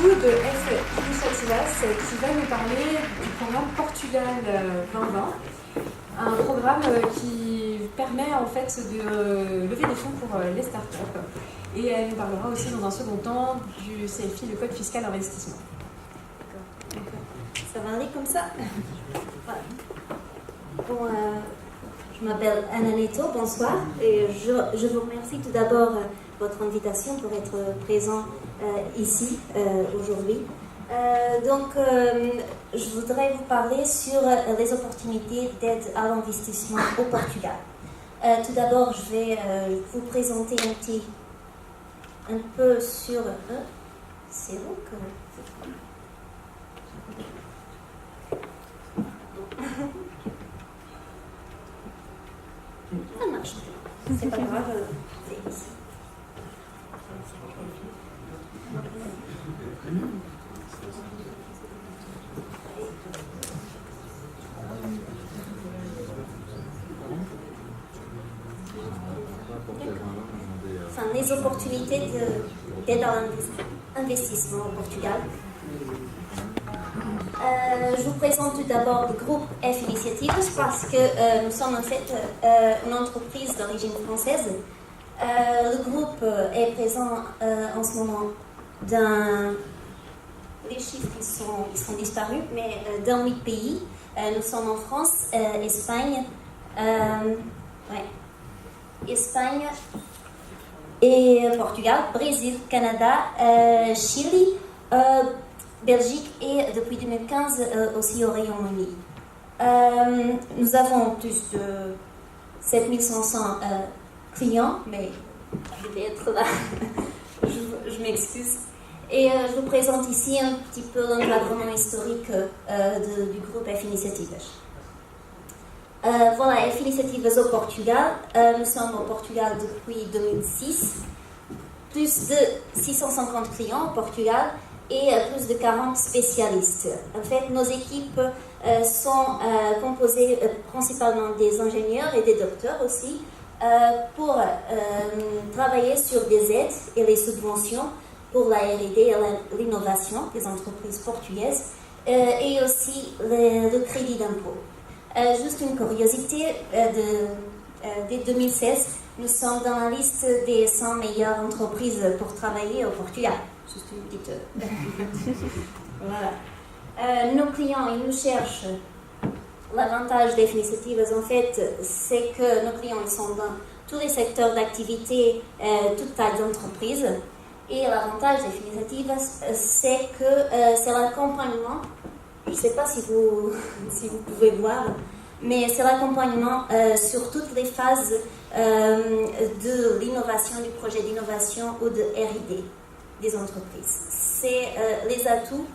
coup de F Initiativas qui va nous parler du programme Portugal 2020, un programme qui permet en fait de lever des fonds pour les startups. Et elle nous parlera aussi dans un second temps du CFI, le Code fiscal investissement. D'accord. Ça va aller comme ça? Bon, je m'appelle Anna Neto, bonsoir. Et je vous remercie tout d'abord votre invitation pour être présent ici aujourd'hui. Je voudrais vous parler sur les opportunités d'aide à l'investissement au Portugal. Tout d'abord, je vais vous présenter un peu sur... c'est où que... Ça marche. C'est pas grave, c'est ici. Enfin, les opportunités d'aide à l'investissement au Portugal. Je vous présente tout d'abord le groupe F Initiatives parce que nous sommes en fait une entreprise d'origine française. Le groupe est présent en ce moment dans les chiffres qui sont disparus, mais dans 8 pays. Nous sommes en France, Espagne, Espagne et Portugal, Brésil, Canada, Chili, Belgique et depuis 2015 aussi au Royaume-Uni. Nous avons plus de 7500 clients, mais je vais être là, je m'excuse. Et je vous présente ici un petit peu l'encadrement historique du groupe F Initiatives. Voilà, F Initiatives au Portugal. Nous sommes au Portugal depuis 2006. Plus de 650 clients au Portugal et plus de 40 spécialistes. En fait, nos équipes sont composées principalement des ingénieurs et des docteurs aussi pour travailler sur des aides et les subventions pour la R&D et l'innovation des entreprises portugaises et aussi le crédit d'impôt. Juste une curiosité, dès 2016, nous sommes dans la liste des 100 meilleures entreprises pour travailler au Portugal. Juste une petite... Voilà. Nos clients, ils nous cherchent. L'avantage des initiatives, en fait, c'est que nos clients ils sont dans tous les secteurs d'activité, toute taille d'entreprise. Et l'avantage des initiatives, c'est que c'est l'accompagnement. Je ne sais pas si vous pouvez voir, mais c'est l'accompagnement sur toutes les phases de l'innovation, du projet d'innovation ou de R&D des entreprises. C'est les atouts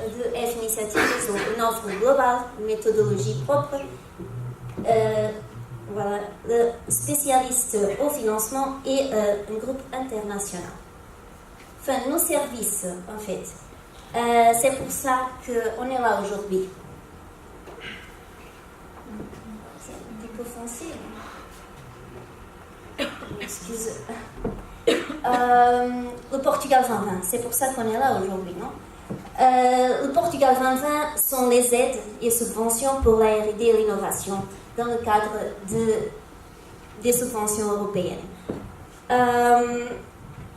de F Initiatives, donc une offre globale, une méthodologie propre, voilà, le spécialiste au financement et un groupe international. Enfin, nos services, en fait. C'est pour ça qu'on est là aujourd'hui. C'est un petit peu foncé. Excuse. Le Portugal 2020, c'est pour ça qu'on est là aujourd'hui, non? Le Portugal 2020 sont les aides et subventions pour la R&D et l'innovation dans le cadre des subventions européennes.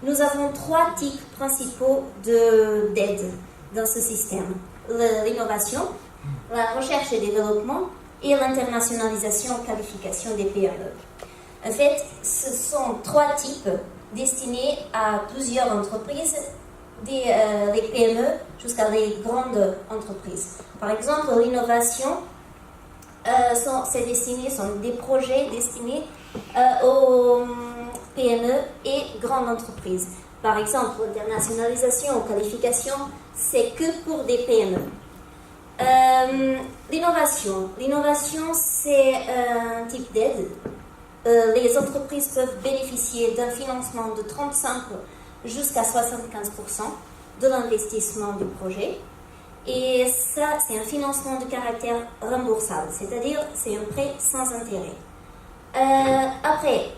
Nous avons 3 types principaux d'aide dans ce système. L'innovation, la recherche et développement et l'internationalisation et qualification des PME. En fait, ce sont 3 types destinés à plusieurs entreprises, les PME jusqu'à les grandes entreprises. Par exemple, l'innovation, sont des projets destinés aux PME et grandes entreprises. Par exemple, l'internationalisation ou qualification, c'est que pour des PME. L'innovation, c'est un type d'aide. Les entreprises peuvent bénéficier d'un financement de 35 jusqu'à 75% de l'investissement du projet. Et ça, c'est un financement de caractère remboursable, c'est-à-dire c'est un prêt sans intérêt. Après,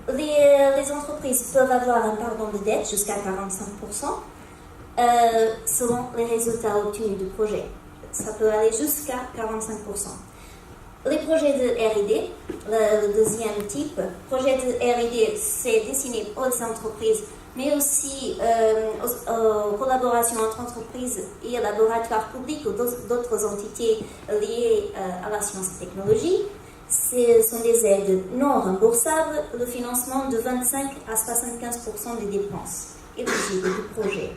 les entreprises peuvent avoir un pardon de dette jusqu'à 45%. selon les résultats obtenus du projet. Ça peut aller jusqu'à 45%. Les projets de R&D, le deuxième type, projet de R&D, c'est destiné aux entreprises, mais aussi aux collaborations entre entreprises et laboratoires publics ou d'autres entités liées à la science et technologie. Ce sont des aides non remboursables, le financement de 25 à 75% des dépenses éligibles du projet.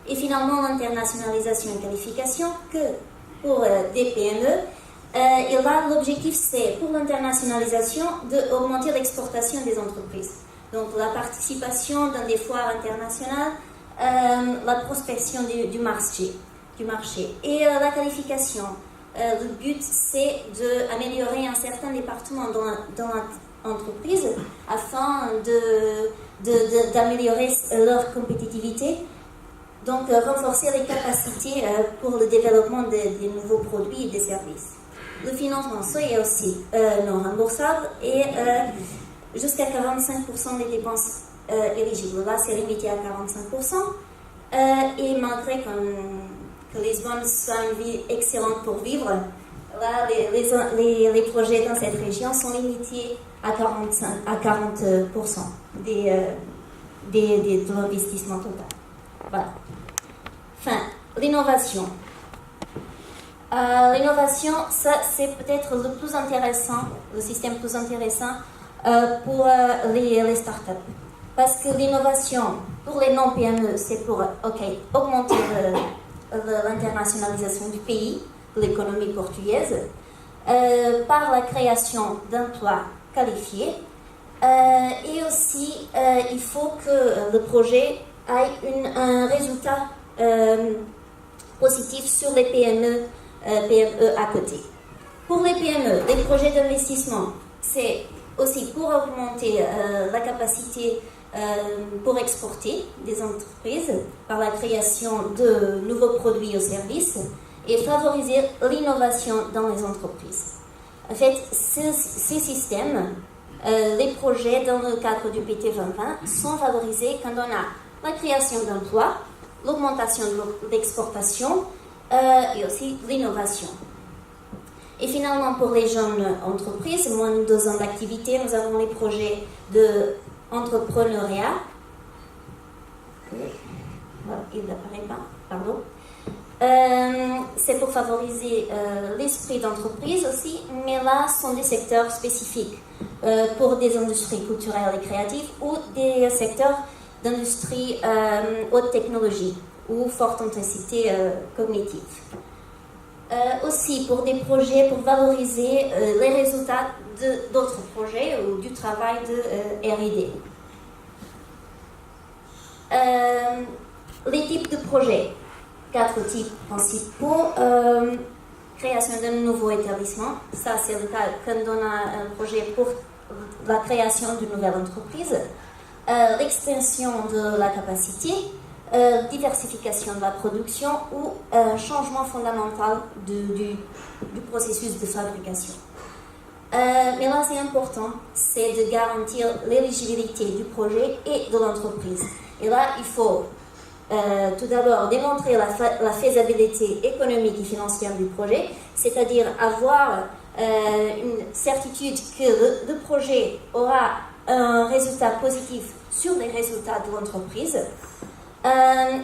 Et finalement, l'internationalisation et qualification, que pour des PME, et là, l'objectif, c'est pour l'internationalisation d'augmenter l'exportation des entreprises. Donc, la participation dans des foires internationales, la prospection du marché. Et la qualification. Le but, c'est d'améliorer un certain département dans l'entreprise afin d'améliorer leur compétitivité. Donc, renforcer les capacités pour le développement des nouveaux produits et des services. Le financement, ça est aussi non remboursable et jusqu'à 45% des dépenses éligibles. Là, c'est limité à 45%. Et malgré que Lisbonne soit une ville excellente pour vivre, là, les projets dans cette région sont limités à 40% de l'investissement total. Voilà. Enfin, l'innovation. L'innovation, ça, c'est peut-être le plus intéressant, le système plus intéressant pour les startups. Parce que l'innovation, pour les non-PME, c'est pour augmenter l'internationalisation du pays, de l'économie portugaise, par la création d'emplois qualifiés. Et aussi, il faut que le projet ait un résultat positif sur les PME à côté. Pour les PME, les projets d'investissement, c'est aussi pour augmenter la capacité pour exporter des entreprises par la création de nouveaux produits ou services et favoriser l'innovation dans les entreprises. En fait, ces systèmes, les projets dans le cadre du PT 2020 sont favorisés quand on a la création d'emplois, l'augmentation de l'exportation et aussi l'innovation. Et finalement, pour les jeunes entreprises, moins de 2 ans d'activité, nous avons les projets d'entrepreneuriat. Il n'apparaît pas, pardon. C'est pour favoriser l'esprit d'entreprise aussi, mais là, ce sont des secteurs spécifiques pour des industries culturelles et créatives ou des secteurs d'industrie haute technologie ou forte intensité cognitive. Aussi pour des projets pour valoriser les résultats d'autres projets ou du travail de R&D. Les types de projets, 4 types principaux. Création d'un nouveau établissement, ça c'est le cas quand on a un projet pour la création d'une nouvelle entreprise. L'extension de la capacité, diversification de la production ou changement fondamental du processus de fabrication. Mais là, c'est important, c'est de garantir l'éligibilité du projet et de l'entreprise. Et là, il faut tout d'abord démontrer la faisabilité économique et financière du projet, c'est-à-dire avoir une certitude que le projet aura un résultat positif sur les résultats de l'entreprise.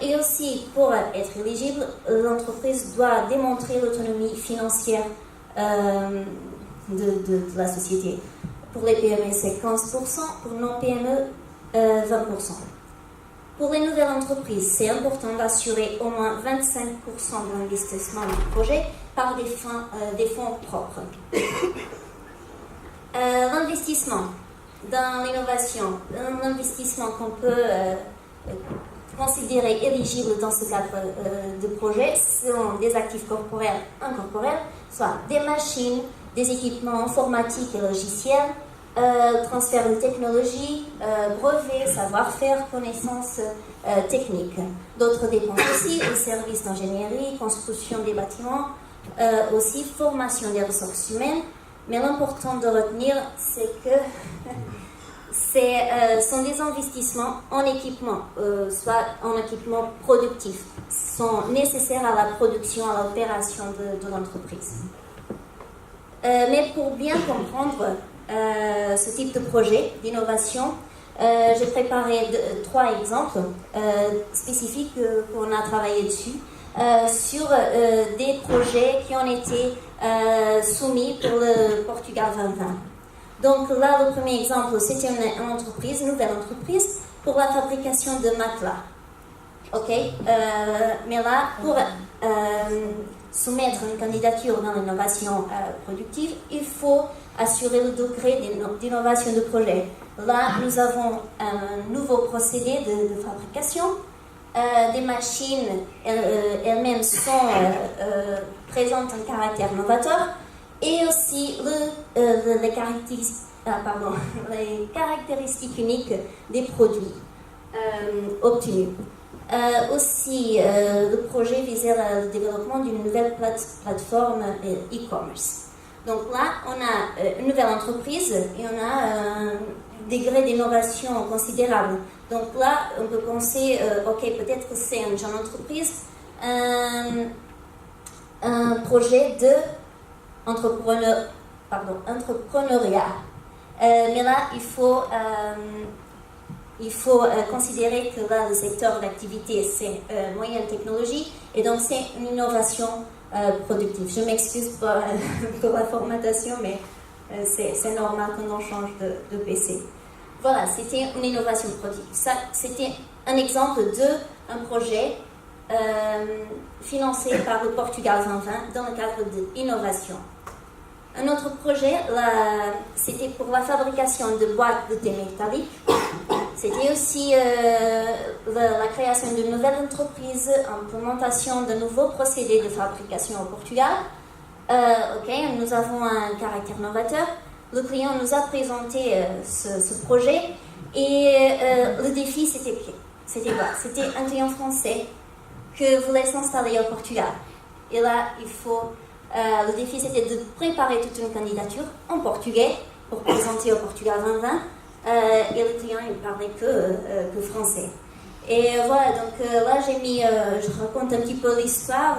Et aussi, pour être éligible, l'entreprise doit démontrer l'autonomie financière de la société. Pour les PME, c'est 15%, pour non-PME, 20%. Pour les nouvelles entreprises, c'est important d'assurer au moins 25% de l'investissement du projet par des fonds propres. L'investissement dans l'innovation, l'investissement qu'on peut considérer éligible dans ce cadre de projet sont des actifs corporels incorporels, soit des machines, des équipements informatiques et logiciels, transfert de technologie, brevets, savoir-faire, connaissances techniques. D'autres dépenses aussi, les services d'ingénierie, construction des bâtiments, aussi formation des ressources humaines. Mais l'important de retenir, c'est que sont des investissements en équipement, soit en équipement productif, sont nécessaires à la production, à l'opération de l'entreprise. Mais pour bien comprendre ce type de projet d'innovation, j'ai préparé 3 exemples spécifiques qu'on a travaillé dessus sur des projets qui ont été soumis pour le Portugal 2020. Donc là, le premier exemple, c'était une nouvelle entreprise pour la fabrication de matelas. Ok, mais là, pour soumettre une candidature dans l'innovation productive, il faut assurer le degré d'innovation du projet. Là, nous avons un nouveau procédé de fabrication. Des machines elles-mêmes présentent un caractère novateur et aussi les caractéristiques uniques des produits obtenus. Aussi, le projet visait le développement d'une nouvelle plateforme e-commerce. Donc là, on a une nouvelle entreprise et on a un degré d'innovation considérable. Donc là, on peut penser, ok, peut-être que c'est une jeune entreprise, un projet de entrepreneuriat. Mais là, il faut considérer que là, le secteur d'activité, c'est moyenne technologie, et donc c'est une innovation productive. Je m'excuse pour la formatation, mais c'est normal quand on change de PC. Voilà, c'était une innovation productive. Ça, c'était un exemple d'un projet financé par le Portugal 2020 dans le cadre de l'innovation. Un autre projet, c'était pour la fabrication de boîtes de thé métalliques. C'était aussi la création d'une nouvelle entreprise, implémentation de nouveaux procédés de fabrication au Portugal. Nous avons un caractère novateur. Le client nous a présenté ce projet et le défi, c'était quoi? C'était un client français qui voulait s'installer au Portugal. Et là, le défi, c'était de préparer toute une candidature en portugais pour présenter au Portugal 2020. Et le client, il parlait que français. Et voilà, donc là, je raconte un petit peu l'histoire,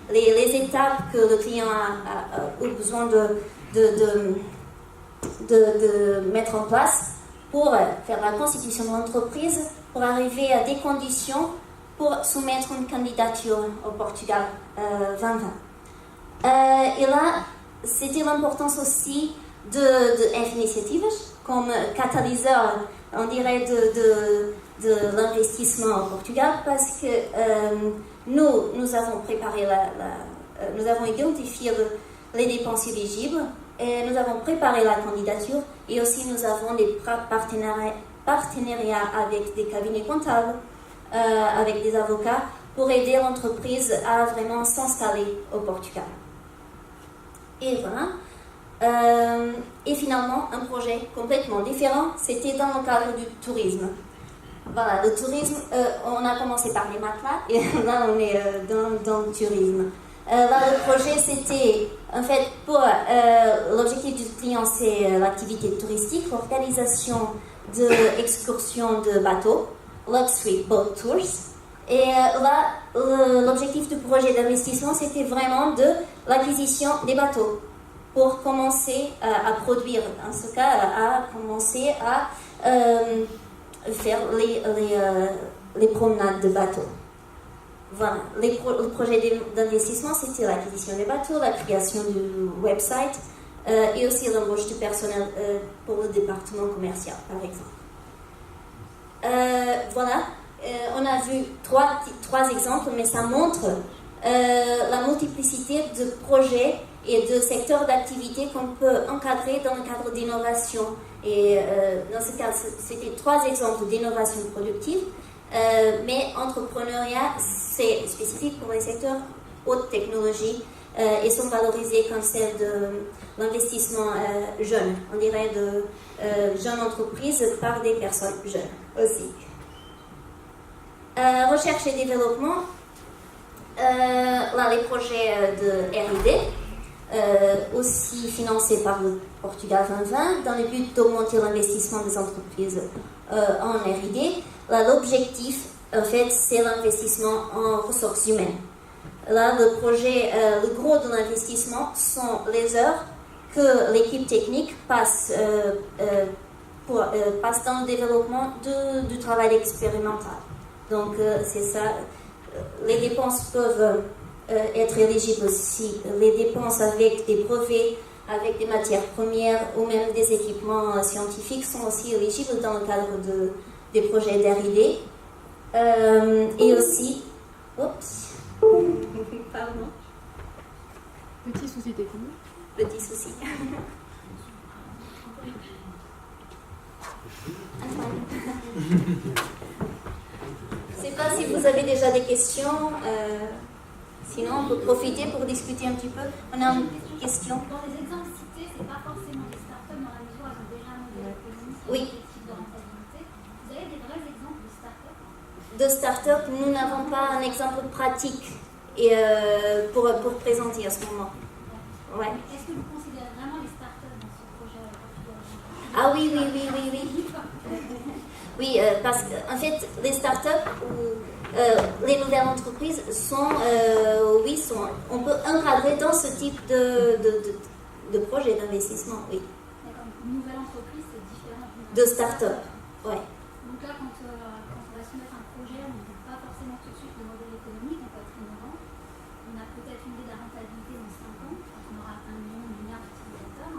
les étapes que le client a eu besoin de mettre en place pour faire la constitution de l'entreprise, pour arriver à des conditions pour soumettre une candidature au Portugal 2020. Et là, c'était l'importance aussi d'initiatives comme catalyseur, on dirait, de l'investissement au Portugal, parce que nous avons préparé nous avons identifié les dépenses éligibles, et nous avons préparé la candidature, et aussi nous avons des partenariats avec des cabinets comptables, avec des avocats, pour aider l'entreprise à vraiment s'installer au Portugal. Et voilà. Et finalement, un projet complètement différent, c'était dans le cadre du tourisme. Voilà, le tourisme, on a commencé par les matelas, et là on est dans le tourisme. Là, le projet, c'était, en fait, l'objectif du client, c'est l'activité touristique, l'organisation d'excursions de bateaux, Luxury Boat Tours. Et là, l'objectif du projet d'investissement, c'était vraiment de l'acquisition des bateaux pour commencer à produire, en ce cas, à commencer à faire les promenades de bateaux. Voilà, le projet d'investissement, c'était l'acquisition des bateaux, la création du website et aussi l'embauche du personnel pour le département commercial, par exemple. Voilà, on a vu trois exemples, mais ça montre la multiplicité de projets et de secteurs d'activité qu'on peut encadrer dans le cadre d'innovation. Et dans ce cas, c'était 3 exemples d'innovation productive. Mais entrepreneuriat, c'est spécifique pour les secteurs haute technologie et sont valorisés comme celle de l'investissement jeune, on dirait de jeunes entreprises par des personnes jeunes aussi. Recherche et développement, là les projets de R&D, aussi financé par le Portugal 2020 dans le but d'augmenter l'investissement des entreprises en R&D. Là, l'objectif, en fait, c'est l'investissement en ressources humaines. Là, le projet, le gros de l'investissement sont les heures que l'équipe technique passe dans le développement du travail expérimental. Donc, c'est ça. Les dépenses peuvent être éligibles aussi. Les dépenses avec des brevets, avec des matières premières ou même des équipements scientifiques sont aussi éligibles dans le cadre des projets d'R&D. Et aussi... Oups. Pardon. Petit souci technique. Petit souci. Je ne sais pas si vous avez déjà des questions. Sinon, on peut profiter pour discuter un petit peu. On a une question. Dans les exemples cités, ce n'est pas forcément des startups dans la mesure où elles ont déjà un modèle économique Oui. et des types de rentabilité. Vous avez des vrais exemples de startups? De start-up, nous n'avons pas un exemple pratique et, pour présenter à ce moment. Ouais. Est-ce que vous considérez vraiment les startups dans ce projet? Ah oui. Oui, parce qu'en fait, les startups ou les nouvelles entreprises on peut encadrer dans ce type de projet d'investissement, oui. D'accord. Une nouvelle entreprise, c'est différent De start-up, ouais. Donc là, quand on va soumettre un projet, on ne dit pas forcément tout de suite le modèle économique, on peut être innovant. On a peut-être une idée de la rentabilité dans 5 ans, quand on aura atteint 1 milliard d'utilisateurs.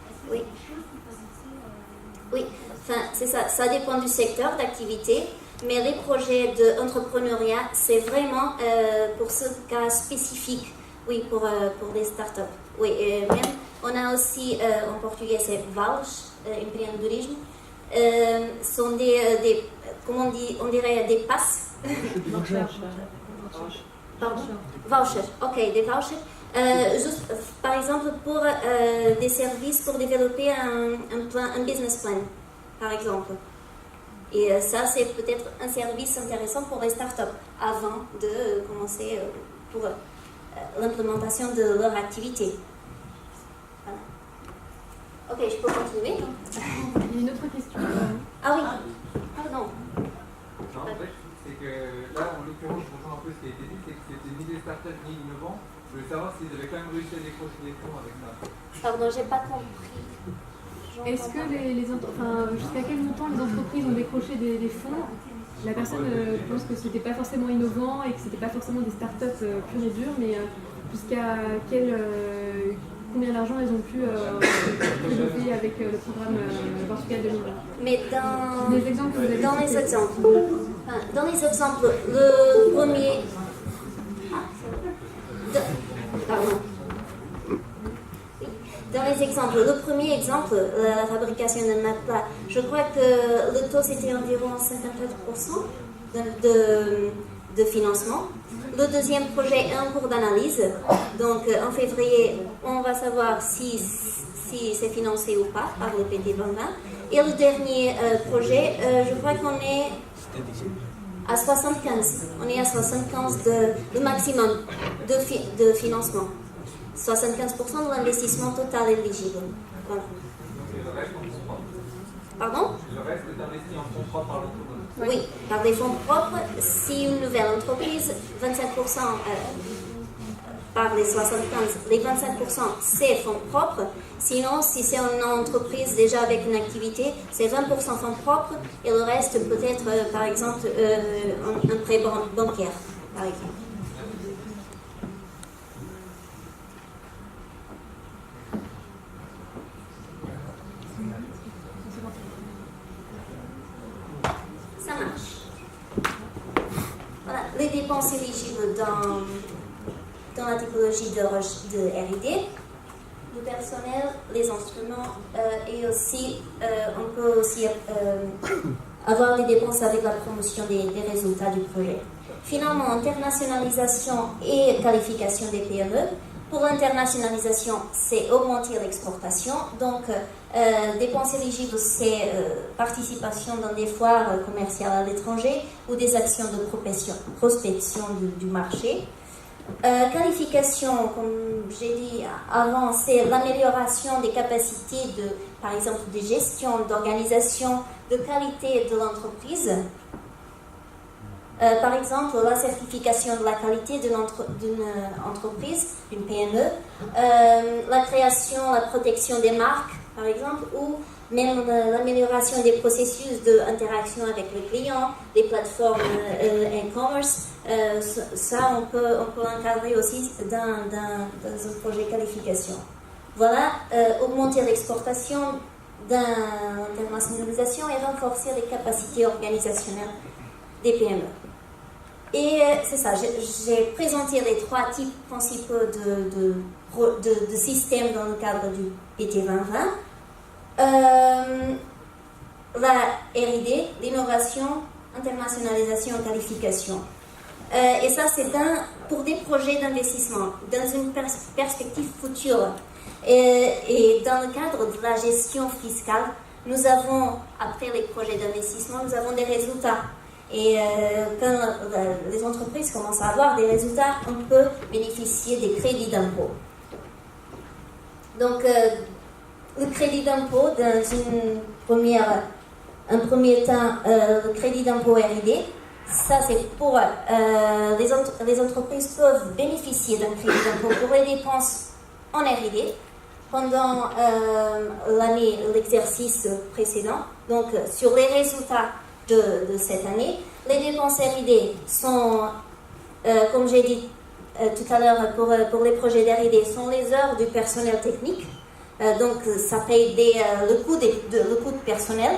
Est-ce que Oui. c'est des choses qui peuvent aussi... Oui, enfin, c'est ça. Ça dépend du secteur d'activité, mais les projets d'entrepreneuriat, c'est vraiment pour ce cas spécifique, oui, pour les startups. Oui, et même, on a aussi, en portugais, c'est vouchers, empreendedorisme, sont des comment on dirait, des passes. Pardon? Vouchers, ok, des vouchers. Juste, par exemple, pour des services pour développer un business plan, par exemple. Et ça, c'est peut-être un service intéressant pour les startups avant de commencer pour l'implémentation de leur activité. Voilà. Ok, je peux continuer? Il y a une autre question. Ah oui, pardon. Non, en fait, c'est que là, en l'occurrence, je rejoins un peu ce qui a été dit, c'est que c'était ni des startups ni innovants. Je voulais savoir s'ils avaient quand même réussi à décrocher des fonds avec ça. Pardon, j'ai pas compris. Est-ce que jusqu'à quel montant les entreprises ont décroché des fonds? La personne pense que c'était pas forcément innovant et que c'était pas forcément des startups pures et dures, mais jusqu'à combien d'argent elles ont pu développer avec le programme Portugal 2020? Mais Les exemples que vous avez dans les cités. exemples, le premier... Pardon. Dans les exemples, le premier exemple, la fabrication d'un matelas, je crois que le taux c'était environ 54% de financement. Le deuxième projet est en cours d'analyse, donc en février, on va savoir si c'est financé ou pas par le PT 2020. Et le dernier projet, je crois qu'on est à 75. On est à 75 le maximum de financement. 75% de l'investissement total éligible. Voilà. Et le reste en fonds propres? Pardon? Le reste est investi en fonds propres par l'entreprise? Oui, par des fonds propres. Si une nouvelle entreprise, 25% par les 75, les 25% c'est fonds propres. Sinon, si c'est une entreprise déjà avec une activité, c'est 20% fonds propres et le reste peut-être, par exemple, un prêt bancaire, par exemple. Ça marche. Voilà, les dépenses éligibles dans la typologie de R&D, le personnel, les instruments et aussi, on peut aussi avoir des dépenses avec la promotion des résultats du projet. Finalement, internationalisation et qualification des PME. Pour l'internationalisation, c'est augmenter l'exportation. Donc, dépenses éligibles, c'est participation dans des foires commerciales à l'étranger ou des actions de prospection du marché. Qualification, comme j'ai dit avant, c'est l'amélioration des capacités par exemple, de gestion, d'organisation, de qualité de l'entreprise. Par exemple, la certification de la qualité d'une entreprise, d'une PME, la création, la protection des marques, par exemple, ou même l'amélioration des processus d'interaction avec le client, les plateformes e-commerce. Ça, on peut l'encadrer aussi dans un projet qualification. Voilà, augmenter l'exportation, l'internationalisation et renforcer les capacités organisationnelles des PME. Et c'est ça, j'ai présenté les 3 types principaux de systèmes dans le cadre du PT 2020. La R&D, l'innovation, internationalisation et qualification. Et ça, c'est pour des projets d'investissement, dans une perspective future. Et dans le cadre de la gestion fiscale, nous avons, après les projets d'investissement, nous avons des résultats. Et quand les entreprises commencent à avoir des résultats, on peut bénéficier des crédits d'impôt. Donc, le crédit d'impôt, dans un premier temps, le crédit d'impôt R&D, ça c'est pour les entreprises peuvent bénéficier d'un crédit d'impôt pour les dépenses en R&D pendant l'exercice précédent. Donc, sur les résultats de cette année, les dépenses R&D sont, comme j'ai dit tout à l'heure pour les projets d'R&D, sont les heures du personnel technique. Donc, ça paye le coût de personnel.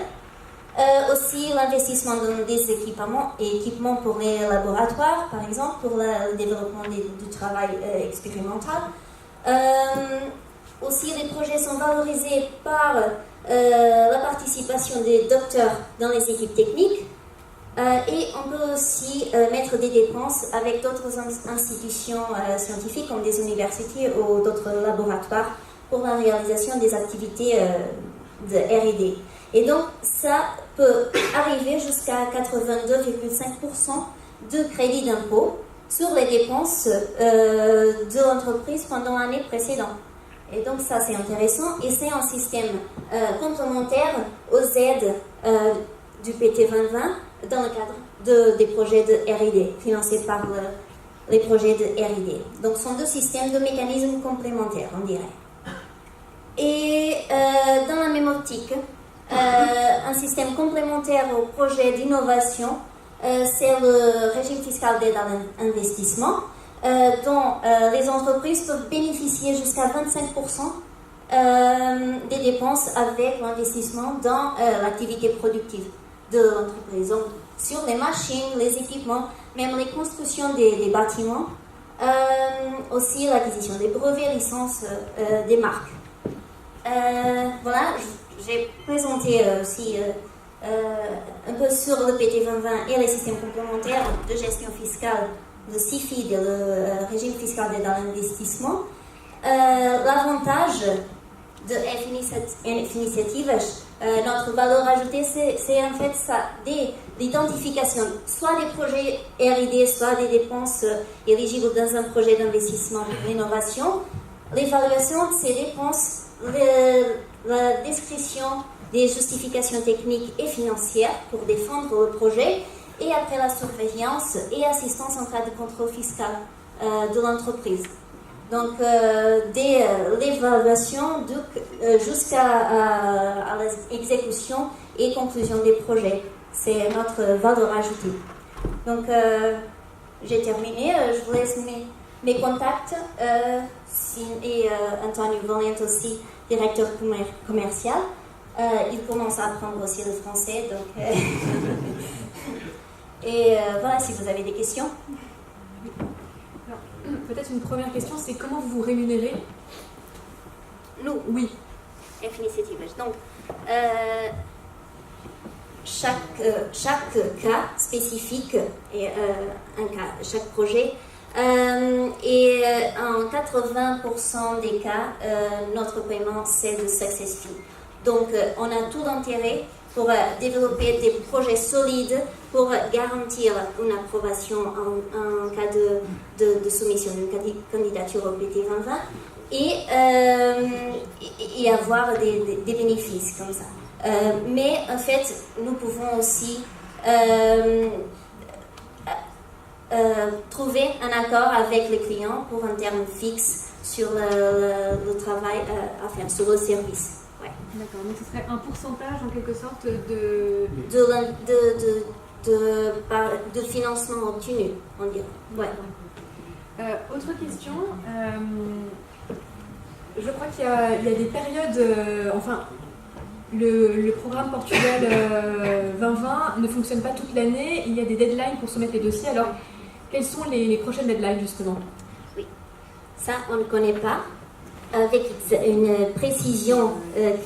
Aussi, l'investissement dans des équipements pour les laboratoires, par exemple, pour le développement du travail expérimental. Aussi, les projets sont valorisés par la participation des docteurs dans les équipes techniques. Et on peut aussi mettre des dépenses avec d'autres institutions scientifiques, comme des universités ou d'autres laboratoires, pour la réalisation des activités de R&D. Et donc, ça peut arriver jusqu'à 82,5% de crédit d'impôt sur les dépenses de l'entreprise pendant l'année précédente. Et donc, ça, c'est intéressant. Et c'est un système complémentaire aux aides du PT 2020 dans le cadre des projets de R&D, financés par les projets de R&D. Donc, ce sont 2 systèmes de mécanismes complémentaires, on dirait. Et dans la même optique, un système complémentaire au projet d'innovation, c'est le régime fiscal d'aide à l'investissement, dont les entreprises peuvent bénéficier jusqu'à 25% des dépenses avec l'investissement dans l'activité productive de l'entreprise. Donc, sur les machines, les équipements, même les constructions des bâtiments, aussi l'acquisition des brevets, licences, des marques. Voilà, j'ai présenté aussi un peu sur le PT 2020 et les systèmes complémentaires de gestion fiscale, le CIFID, le régime fiscal d'aide à l'investissement. L'avantage de F-Initiatives, notre valeur ajoutée, c'est en fait ça, l'identification, soit des projets R&D, soit des dépenses éligibles dans un projet d'investissement pour l'innovation, l'évaluation de ces dépenses, la description des justifications techniques et financières pour défendre le projet, et après la surveillance et assistance en cas de contrôle fiscal de l'entreprise. Donc, dès l'évaluation jusqu'à l'exécution et conclusion des projets. C'est notre valeur ajoutée. Donc, j'ai terminé. Je vous laisse mes contacts. Et Antonio Valente aussi, directeur commercial. Il commence à apprendre aussi le français. Donc, et voilà, si vous avez des questions. Alors, peut-être une première question, c'est comment vous vous rémunérez? Nous? Oui. F-Initiatives. Donc, chaque cas spécifique est un cas, chaque projet. Et en 80% des cas, notre paiement, c'est de success fee. Donc, on a tout d'intérêt pour développer des projets solides pour garantir une approbation en cas de soumission d'une candidature au PT 2020 et avoir des bénéfices comme ça. Mais en fait, nous pouvons aussi trouver un accord avec les clients pour un terme fixe sur le travail à faire, sur le service. Ouais. D'accord, donc ce serait un pourcentage en quelque sorte de financement obtenu, on dirait. Ouais. Autre question, je crois qu'il y a des périodes, le programme Portugal 2020 ne fonctionne pas toute l'année, il y a des deadlines pour soumettre les dossiers. Alors, quelles sont les prochaines deadlines justement? Oui, ça on ne connaît pas. Avec une précision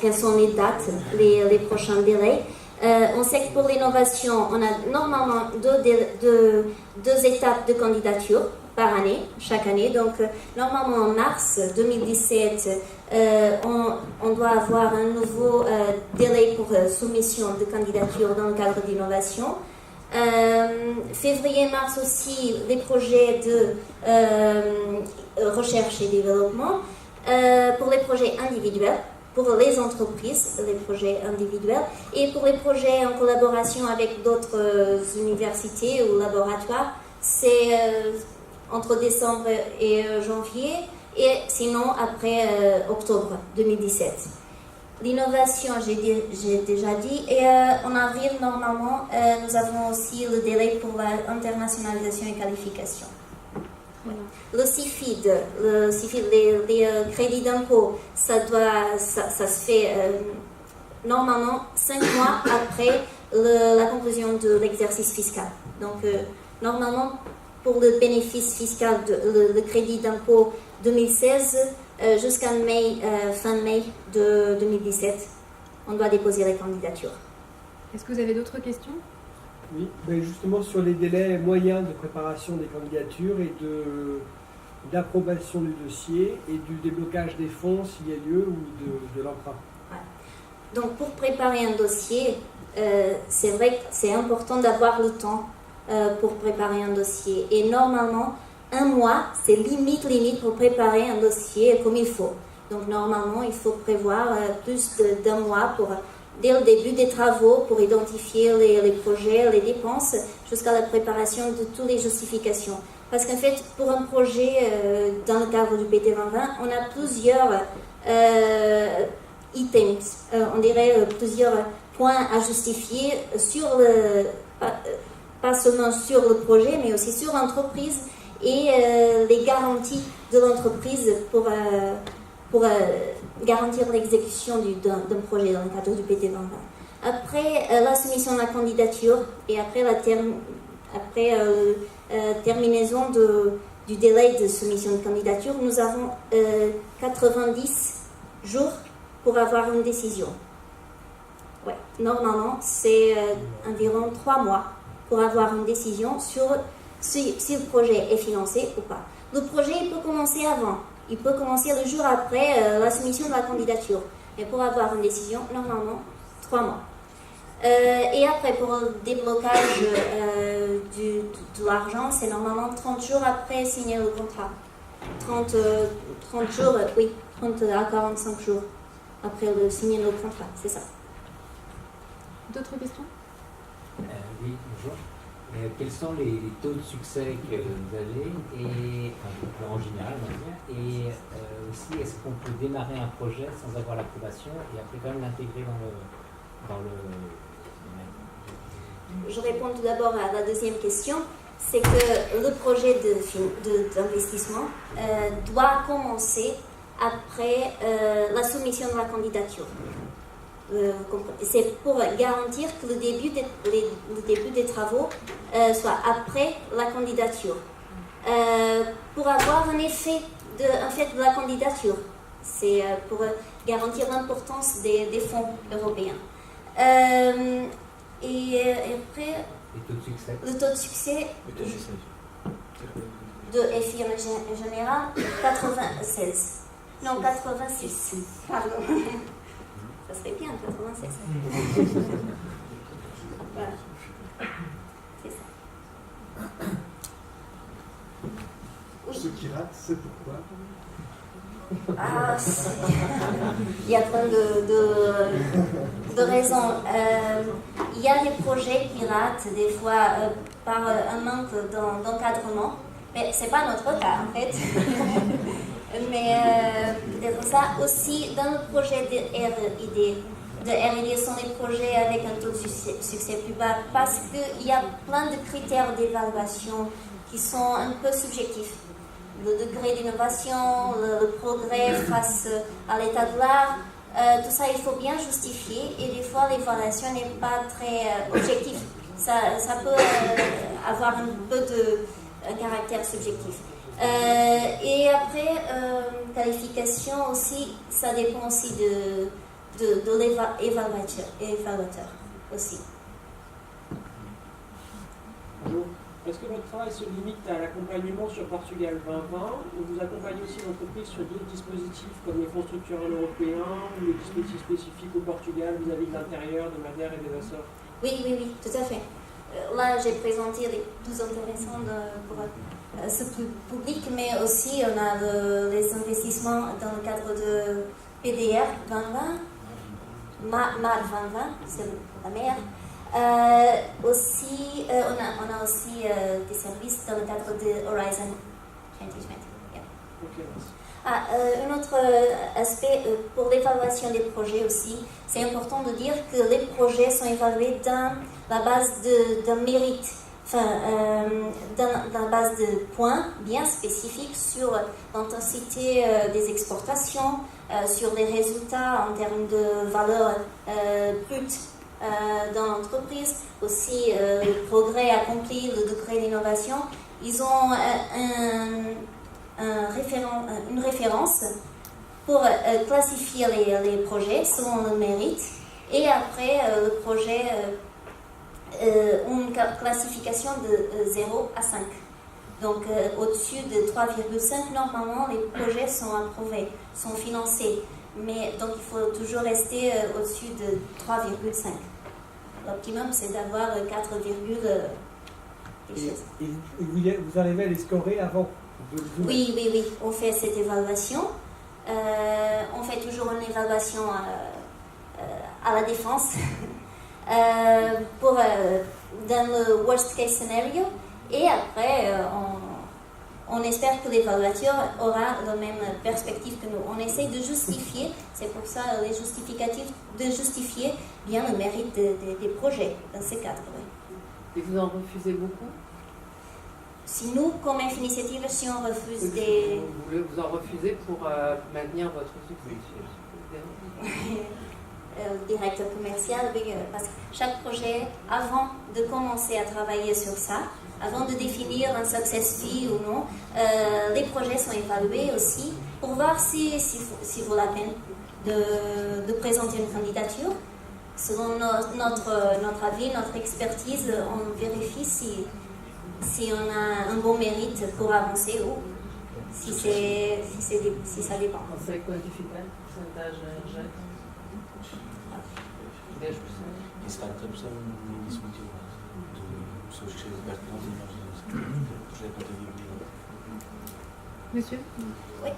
quelles sont les dates, les prochains délais. On sait que pour l'innovation, on a normalement deux étapes de candidature par année, chaque année. Donc, normalement en mars 2017, on doit avoir un nouveau délai pour soumission de candidature dans le cadre d'innovation. Février-mars aussi, les projets de recherche et développement. Pour les projets individuels, pour les entreprises, les projets individuels, et pour les projets en collaboration avec d'autres universités ou laboratoires, c'est entre décembre et janvier, et sinon après octobre 2017. L'innovation, j'ai déjà dit, et en avril, normalement, nous avons aussi le délai pour l'internationalisation et qualification. Le CIFID, les crédits d'impôt, ça se fait normalement 5 mois après la conclusion de l'exercice fiscal. Donc, normalement, pour le bénéfice fiscal, le crédit d'impôt 2016, jusqu'à fin mai de 2017, on doit déposer les candidatures. Est-ce que vous avez d'autres questions? Oui, mais justement sur les délais moyens de préparation des candidatures et d'approbation du dossier et du déblocage des fonds s'il y a lieu ou de l'emprunt. Ouais. Donc pour préparer un dossier, c'est vrai que c'est important d'avoir le temps pour préparer un dossier. Et normalement, 1 mois, c'est limite pour préparer un dossier comme il faut. Donc normalement, il faut prévoir plus d'1 mois dès le début des travaux pour identifier les projets, les dépenses, jusqu'à la préparation de toutes les justifications. Parce qu'en fait, pour un projet dans le cadre du PT 2020, on a plusieurs items, on dirait plusieurs points à justifier pas seulement sur le projet, mais aussi sur l'entreprise et les garanties de l'entreprise pour garantir l'exécution d'un projet dans le cadre du PT 2020. Après la soumission de la candidature et après terminaison du délai de soumission de candidature, nous avons 90 jours pour avoir une décision. Ouais. Normalement, c'est environ 3 mois pour avoir une décision sur si le projet est financé ou pas. Le projet il peut commencer avant. Il peut commencer le jour après la soumission de la candidature. Mais pour avoir une décision, normalement, 3 mois. Et après, pour le déblocage de l'argent, c'est normalement 30 jours après signer le contrat. 30 jours, oui, 30 à 45 jours après signer le contrat, c'est ça. D'autres questions? Oui, bonjour. Quels sont les taux de succès que vous avez et en général, on va dire, et aussi est-ce qu'on peut démarrer un projet sans avoir l'approbation et après quand même l'intégrer dans le Je réponds tout d'abord à la deuxième question. C'est que le projet d'investissement doit commencer après la soumission de la candidature. C'est pour garantir que le début des travaux soit après la candidature. Pour avoir un effet de la candidature. C'est pour garantir l'importance des fonds européens. Et après, le taux de succès de FI en général, 96. Non, 86. Pardon. Ça serait bien, 86. c'est ça. Voilà. C'est ça. Ce qui rate, c'est pourquoi? Ah, il y a plein de raisons. Il y a des projets qui ratent des fois par un manque d'encadrement, mais ce n'est pas notre cas en fait. Mais peut-être ça aussi dans le projet de R&D sont des projets avec un taux de succès plus bas parce qu'il y a plein de critères d'évaluation qui sont un peu subjectifs. Le degré d'innovation, le progrès face à l'état de l'art, tout ça il faut bien justifier et des fois l'évaluation n'est pas très objective. Ça peut avoir un peu de caractère subjectif. Et après, qualification aussi, ça dépend aussi de l'évaluateur aussi. Bonjour. Est-ce que votre travail se limite à l'accompagnement sur Portugal 2020 ou vous accompagnez aussi l'entreprise sur d'autres dispositifs comme les fonds structurels européens ou les dispositifs spécifiques au Portugal vis-à-vis de l'intérieur, de Madère et des Açores? Oui, tout à fait. Là, j'ai présenté les plus intéressants pour ce public, mais aussi on a les investissements dans le cadre de PDR 2020, MAD 2020, c'est la meilleure. Aussi, on a aussi des services dans le cadre de Horizon 2020. Yeah. Okay. Un autre aspect pour l'évaluation des projets aussi, c'est important de dire que les projets sont évalués dans la base d'un mérite, dans la base de points bien spécifiques sur l'intensité des exportations, sur les résultats en termes de valeur brute dans l'entreprise, aussi le progrès accompli, le degré d'innovation. Ils ont une référence pour classifier les projets selon le mérite et après le projet une classification de 0 à 5. Donc au-dessus de 3,5, normalement les projets sont approuvés, sont financés. Mais donc il faut toujours rester au-dessus de 3,5. L'optimum c'est d'avoir 4, quelque chose. Et vous arrivez à les scorer avant de Oui, on fait cette évaluation. On fait toujours une évaluation à la défense dans le worst case scenario et après on espère que l'évaluateur aura la même perspective que nous. On essaie de justifier, c'est pour ça les justificatifs, de justifier bien le mérite des projets dans ces cadres. Oui. Et vous en refusez beaucoup? Si nous, comme initiative, si on refuse des... Vous en refusez pour maintenir votre succès? Directeur commercial, parce que chaque projet, avant de commencer à travailler sur ça, avant de définir un success fee ou non, les projets sont évalués aussi pour voir si vaut la peine de présenter une candidature. Selon notre avis, notre expertise, on vérifie si on a un bon mérite pour avancer ou si ça dépend. Consegue quantificar porcentagem já? 10%. Em startups são no início muito elevado, de pessoas que chegam perto de nós e nós dizemos que o projeto não tem viabilidade. Monsieur? Oui.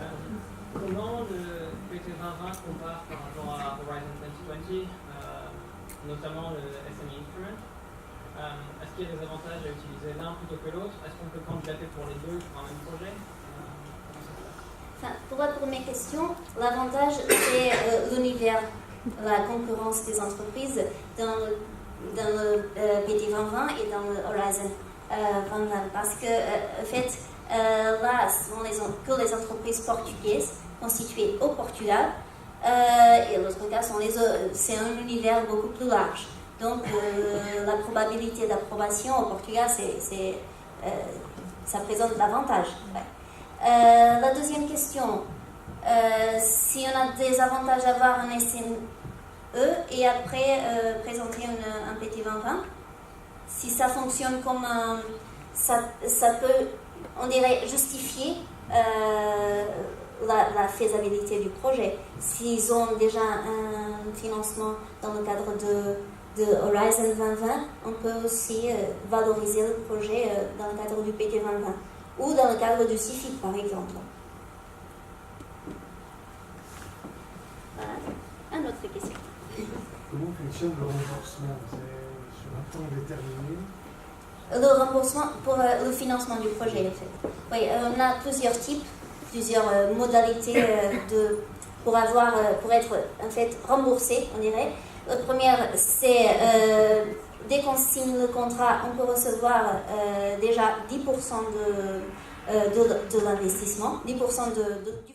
Comment le PT 2020 compare par rapport à Horizon 2020, notamment le SME Instrument? Est-ce qu'il y a des avantages à utiliser l'un plutôt que l'autre? Est-ce qu'on peut candidater pour les deux pour un même projet? Pour la première question, l'avantage c'est l'univers, la concurrence des entreprises dans le PT 2020 et dans le Horizon 2020 parce que en fait là ce sont que les entreprises portugaises constituées au Portugal et l'autre cas c'est un univers beaucoup plus large. Donc la probabilité d'approbation au Portugal ça présente l'avantage. Ouais. La deuxième question, si on a des avantages à avoir un SME et après présenter un PT 2020, si ça fonctionne comme ça peut, on dirait, justifier la faisabilité du projet. S'ils ont déjà un financement dans le cadre de Horizon 2020, on peut aussi valoriser le projet dans le cadre du PT 2020 ou dans le cadre du CIFIC par exemple. Voilà. Une autre question. Comment fonctionne le remboursement? C'est sur un temps déterminé? Le remboursement pour le financement du projet, en fait. Oui, on a plusieurs types, plusieurs modalités pour être en fait remboursé, on dirait. La première, c'est dès qu'on signe le contrat, on peut recevoir déjà 10% de l'investissement, 10% du